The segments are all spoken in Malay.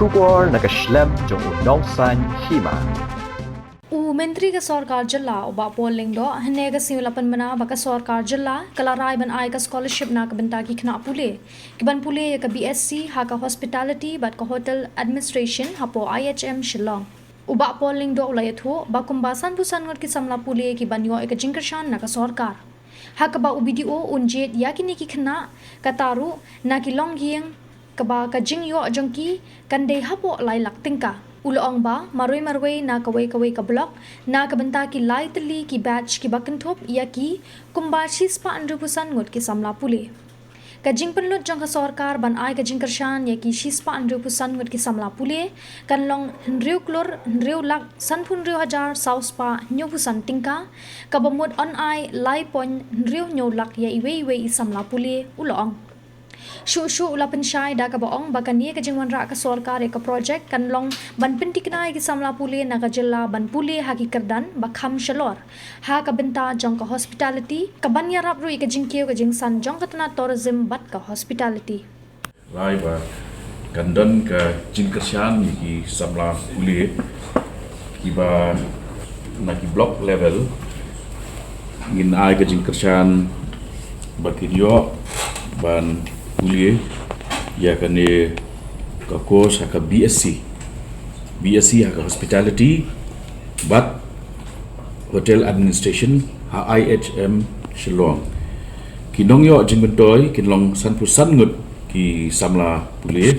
Shukor nakaslem jong unongsan Hima. Menteri ke Sorkar Jilla oba polling do hne ga simulapan mana baka Sorkar Jilla kalarai ban ai ka scholarship na ka benta ki khna Pule kiban Pule ka BSc ha ka hospitality bat ka hotel administration hapo IHM Shillong uba polling do ulayat ho ba kumbasan busan ngot ki Samla Pule ki ban yo ka Jingkyrshan na ka Sorkar ha ka ba ubidio unjet yakini ki khna kataru na ki longyeng ka ba ka jingyo jongki kande hapo lai lak tingka Uloong ba, marway na kaway ka blok, na kabenta ki lai tali ki batch ki bakentop, iya ki kumbashis pa andrupusan ngut ki Samla Pule. Kajing penlut jong ka Sorkar ban ai ka Jingkyrshan ya ki shispa andrupusan ngut ki Samla Pule, kan long hendriu klor, hendriu lak, sanpun riu hajar, saus pa nyopusan tingka, kabamud on ai lai pon hendriu nyolak ya iwe i Samla Pule, uloong. Shu ulapan syai da ka boong baka ni ka jingwan ra ka Sorkar ka project kan long ban pentik na ki Samla Pule na ka jilla ban Pule ha ki kerdan bakham shalor ha ka benta jong ka hospitality ka ban yarap ru ka jingkeu ka jingsan jong ka tana tourism bat ka hospitality lai ba kandan ka Jingkyrshan ki Samla Pule ki ba na ki block level ngin ai ka Jingkyrshan ba ki yo ban Pule ya kane ka course ka BSc ka hospitality but hotel administration ha IHM Shillong kinong yo jingbentoy kinlong sanpusan ngut ki Samla Pule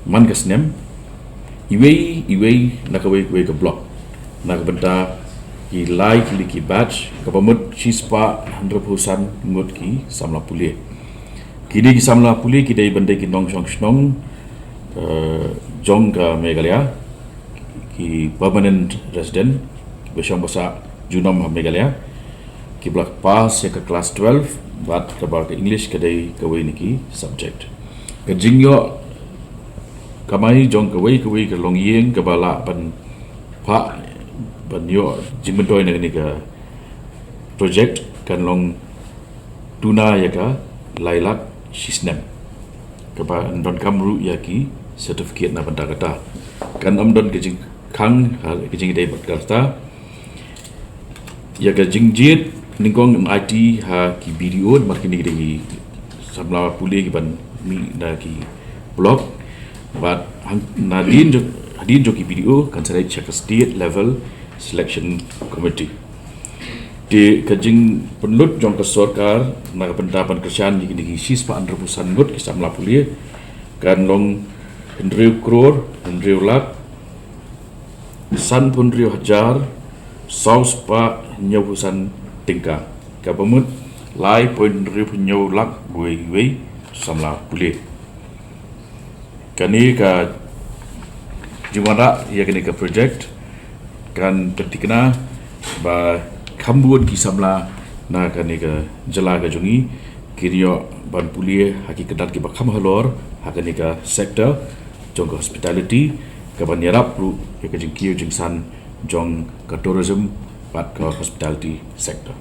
man kasnem iwe nakawe ka block nakabenta ki like ki batch kapamut chispa 100% ngut ki Samla Pule kini ki Samla Pule kidai bandai ki nong snong jong ka Meghalaya ki permanent resident besyang basa Junam Meghalaya ki blak pass ya ka class 12 bat ka bar ka English kadai kawai niki subject ka jingyo kamai jong kawai ka longyeng ka bala ban pa ban yo jingmentoy na ni ka project kan long tuna ya ka lailak sisnem kapa don kamru yaki certificate na benda kata kan don kejing kang hal kejing dai kata ya kejing jit ningkong IT ha ki video marketing di Samla Pule ki ban mi na ki blog but nadin jo ki video kan sarai check state level selection committee di kajing penlut jong ke Sorkar na pendapan kerjaan di sis pa andrupusan ngut ki Samla Pule kan long hendriu kror hendriu lak san pun riu hajar saus pa nyopusan tingka kabamut lai point riu nyow lak we Samla Pule kani ka jumara ya kani ka project kan pentikna ba kambun ki Samla na kani ka jala ka jungi kiryo ban Pule hakikatat ki bakham halor hakani ka sector jong ka hospitality ka ban yarap ru ka jingkio jingsan jong ka tourism bat ka hospitality sector